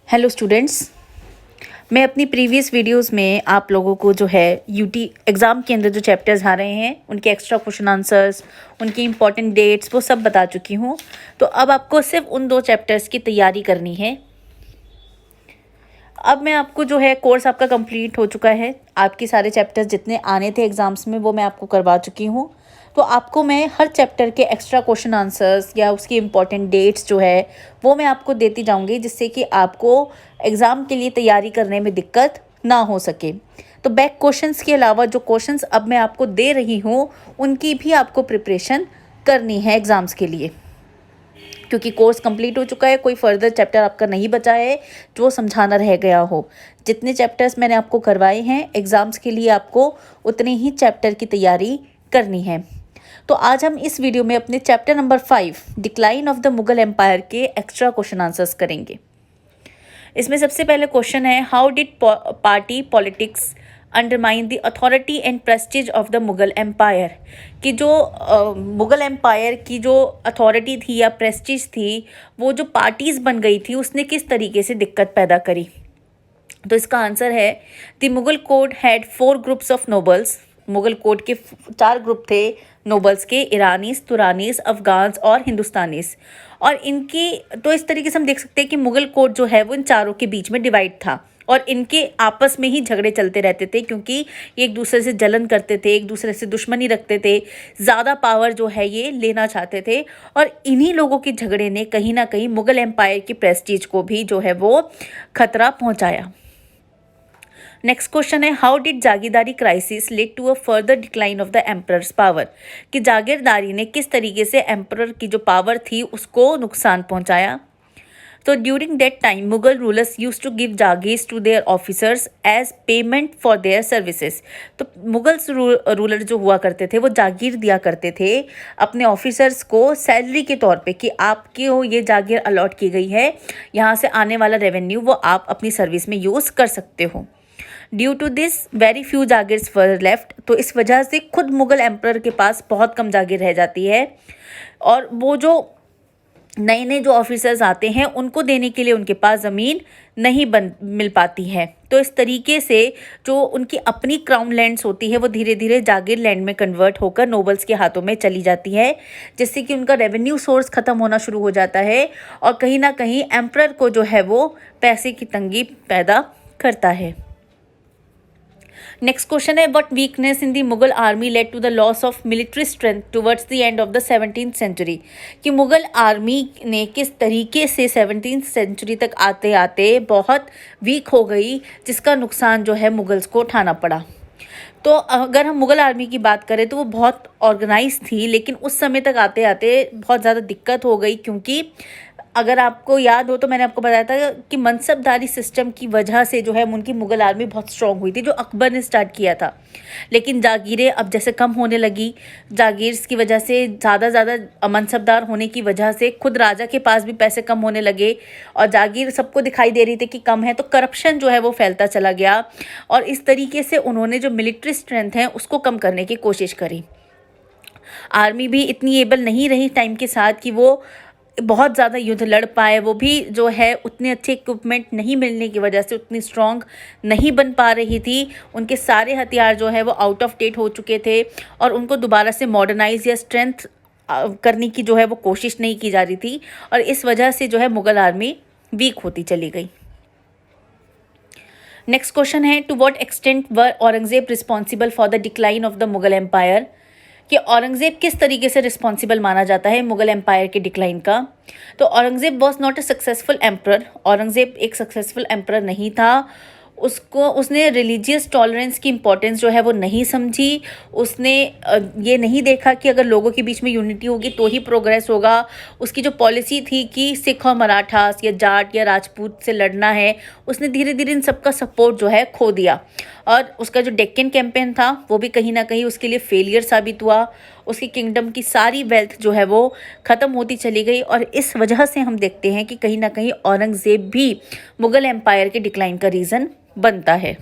Hello students, मैं अपनी previous videos में आप लोगों को जो है यूटी एग्ज़ाम के अंदर जो चैप्टर्स आ रहे हैं उनके एक्स्ट्रा क्वेश्चन आंसर्स, उनकी इंपॉर्टेंट डेट्स वो सब बता चुकी हूँ। तो अब आपको सिर्फ उन 2 चैप्टर्स की तैयारी करनी है। अब मैं आपको जो है कोर्स आपका कंप्लीट हो चुका है। आपके सारे चैप्टर्स जितने आने थे एग्ज़ाम्स में वो मैं आपको करवा चुकी हूँ। तो आपको मैं हर चैप्टर के एक्स्ट्रा क्वेश्चन आंसर्स या उसकी इम्पॉर्टेंट डेट्स जो है वो मैं आपको देती जाऊँगी, जिससे कि आपको एग्ज़ाम के लिए तैयारी करने में दिक्कत ना हो सके। तो बैक क्वेश्चंस के अलावा जो क्वेश्चंस अब मैं आपको दे रही हूँ उनकी भी आपको प्रिपरेशन करनी है एग्ज़ाम्स के लिए, क्योंकि कोर्स कंप्लीट हो चुका है। कोई फर्दर चैप्टर आपका नहीं बचा है जो समझाना रह गया हो। जितने चैप्टर्स मैंने आपको करवाए हैं एग्ज़ाम्स के लिए आपको उतने ही चैप्टर की तैयारी करनी है। तो आज हम इस वीडियो में अपने chapter number 5 decline of the Mughal empire के एक्स्ट्रा क्वेश्चन आंसर्स करेंगे। इसमें सबसे पहले क्वेश्चन है, how did party politics undermine the authority and prestige of the Mughal empire. कि जो मुगल एम्पायर की जो अथॉरिटी थी या प्रेस्टीज थी, वो जो पार्टीज़ बन गई थी उसने किस तरीके से दिक्कत पैदा करी। तो इसका आंसर है, the Mughal court had 4 groups of nobles. Mughal court के 4 ग्रुप थे नोबल्स के, ईरानीस, तुरानीस, अफगान्स और हिंदुस्तानीस। और इनकी तो इस तरीके से हम देख सकते हैं कि मुगल कोर्ट जो है वो इन चारों के बीच में डिवाइड था और इनके आपस में ही झगड़े चलते रहते थे, क्योंकि ये एक दूसरे से जलन करते थे, एक दूसरे से दुश्मनी रखते थे, ज़्यादा पावर जो है ये लेना चाहते थे। और इन्हीं लोगों के झगड़े ने कहीं ना कहीं मुगल एम्पायर की प्रेस्टीज को भी जो है वो खतरा पहुंचाया। नेक्स्ट क्वेश्चन है, हाउ डिड जागीरदारी crisis led to a further decline of the emperor's power. कि जागीरदारी ने किस तरीके से एम्परर की जो पावर थी उसको नुकसान पहुंचाया। तो during that time Mughal rulers use to give jagirs to their officers as payment for their services. तो मुगल्स रूलर जो हुआ करते थे वो जागीर दिया करते थे अपने ऑफिसर्स को सैलरी के तौर पे, कि आपको ये जागीर अलॉट की गई है, यहाँ से आने वाला रेवेन्यू वो आप अपनी सर्विस में यूज़ कर सकते हो। Due to this very few jagirs were left. तो इस वजह से खुद मुगल एम्परर के पास बहुत कम जागीर रह जाती है और वो जो नए नए जो ऑफिसर्स आते हैं उनको देने के लिए उनके पास ज़मीन नहीं मिल पाती है। तो इस तरीके से जो उनकी अपनी क्राउन लैंड्स होती है वो धीरे धीरे जागीर लैंड में कन्वर्ट होकर नोबल्स के हाथों में चली जाती है, जिससे कि उनका रेवेन्यू सोर्स ख़त्म होना शुरू हो जाता है और कहीं ना कहीं एम्परर को जो है वो पैसे की तंगी पैदा करता है। नेक्स्ट क्वेश्चन है, what weakness in the Mughal army led to the loss of military strength towards the end of the 17th century. कि मुगल आर्मी ने किस तरीके से 17th सेंचुरी तक आते आते बहुत वीक हो गई, जिसका नुकसान जो है मुगल्स को उठाना पड़ा। तो अगर हम मुगल आर्मी की बात करें तो वो बहुत ऑर्गेनाइज थी, लेकिन उस समय तक आते आते बहुत ज़्यादा दिक्कत हो गई, क्योंकि अगर आपको याद हो तो मैंने आपको बताया था कि मनसबदारी सिस्टम की वजह से जो है उनकी मुगल आर्मी बहुत स्ट्रॉन्ग हुई थी, जो अकबर ने स्टार्ट किया था। लेकिन जागीरें अब जैसे कम होने लगी, जागीर्स की वजह से ज़्यादा मनसबदार होने की वजह से खुद राजा के पास भी पैसे कम होने लगे और जागीर सबको दिखाई दे रही थी कि कम है, तो करप्शन जो है वो फैलता चला गया और इस तरीके से उन्होंने जो मिलिट्री स्ट्रेंथ है उसको कम करने की कोशिश करी। आर्मी भी इतनी एबल नहीं रही टाइम के साथ कि वो बहुत ज़्यादा युद्ध लड़ पाए, वो भी जो है उतने अच्छे इक्विपमेंट नहीं मिलने की वजह से उतनी स्ट्रॉन्ग नहीं बन पा रही थी। उनके सारे हथियार जो है वो आउट ऑफ डेट हो चुके थे और उनको दोबारा से मॉडर्नाइज या स्ट्रेंथ करने की जो है वो कोशिश नहीं की जा रही थी और इस वजह से जो है मुगल आर्मी वीक होती चली गई। नेक्स्ट क्वेश्चन है, to what extent were Aurangzeb responsible for the decline of the Mughal empire. कि औरंगजेब किस तरीके से रिस्पॉन्सिबल माना जाता है मुगल एम्पायर के डिक्लाइन का। तो Aurangzeb was not a successful emperor. Aurangzeb एक सक्सेसफुल एम्परर नहीं था। उसने रिलीजियस टॉलरेंस की इम्पोर्टेंस जो है वो नहीं समझी। उसने ये नहीं देखा कि अगर लोगों के बीच में यूनिटी होगी तो ही प्रोग्रेस होगा। उसकी जो पॉलिसी थी कि सिख और मराठास या जाट या राजपूत से लड़ना है, उसने धीरे धीरे इन सबका सपोर्ट जो है खो दिया और उसका जो डेक्कन कैंपेन था वो भी कहीं ना कहीं उसके लिए फेलियर साबित हुआ। उसकी किंगडम की सारी वेल्थ जो है वो ख़त्म होती चली गई और इस वजह से हम देखते हैं कि कहीं ना कहीं औरंगज़ेब भी मुग़ल एम्पायर के डिक्लाइन का रीज़न बनता है।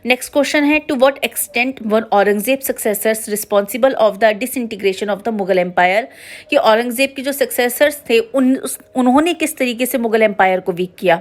नेक्स्ट क्वेश्चन है, to what extent were Aurangzeb successors responsible of the disintegration of the Mughal empire, कि औरंगजेब के जो सक्सेसर्स थे उन्होंने किस तरीके से मुगल एम्पायर को वीक किया।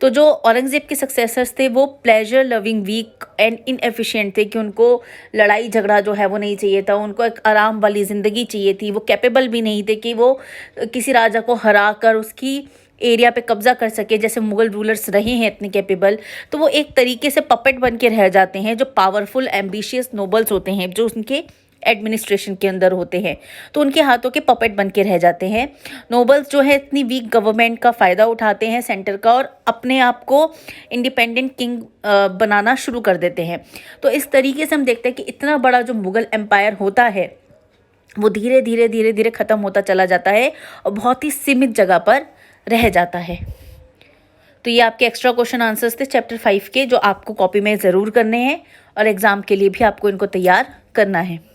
तो जो औरंगजेब के सक्सेसर्स थे वो pleasure loving, weak and inefficient थे, कि उनको लड़ाई झगड़ा जो है वो नहीं चाहिए था, उनको एक आराम वाली ज़िंदगी चाहिए थी। वो कैपेबल भी नहीं थे कि वो किसी राजा को हरा कर उसकी एरिया पे कब्जा कर सके, जैसे मुगल रूलर्स रहे हैं इतने कैपेबल। तो वो एक तरीके से पपेट बन के रह जाते हैं, जो पावरफुल एम्बिशियस नोबल्स होते हैं, जो उनके एडमिनिस्ट्रेशन के अंदर होते हैं, तो उनके हाथों के पपेट बन के रह जाते हैं। नोबल्स जो है इतनी वीक गवर्नमेंट का फ़ायदा उठाते हैं सेंटर का, और अपने आप को इंडिपेंडेंट किंग बनाना शुरू कर देते हैं। तो इस तरीके से हम देखते हैं कि इतना बड़ा जो मुगल एम्पायर होता है वो धीरे धीरे धीरे धीरे ख़त्म होता चला जाता है और बहुत ही सीमित जगह पर रह जाता है। तो ये आपके एक्स्ट्रा क्वेश्चन आंसर्स थे चैप्टर 5 के, जो आपको कॉपी में ज़रूर करने हैं और एग्ज़ाम के लिए भी आपको इनको तैयार करना है।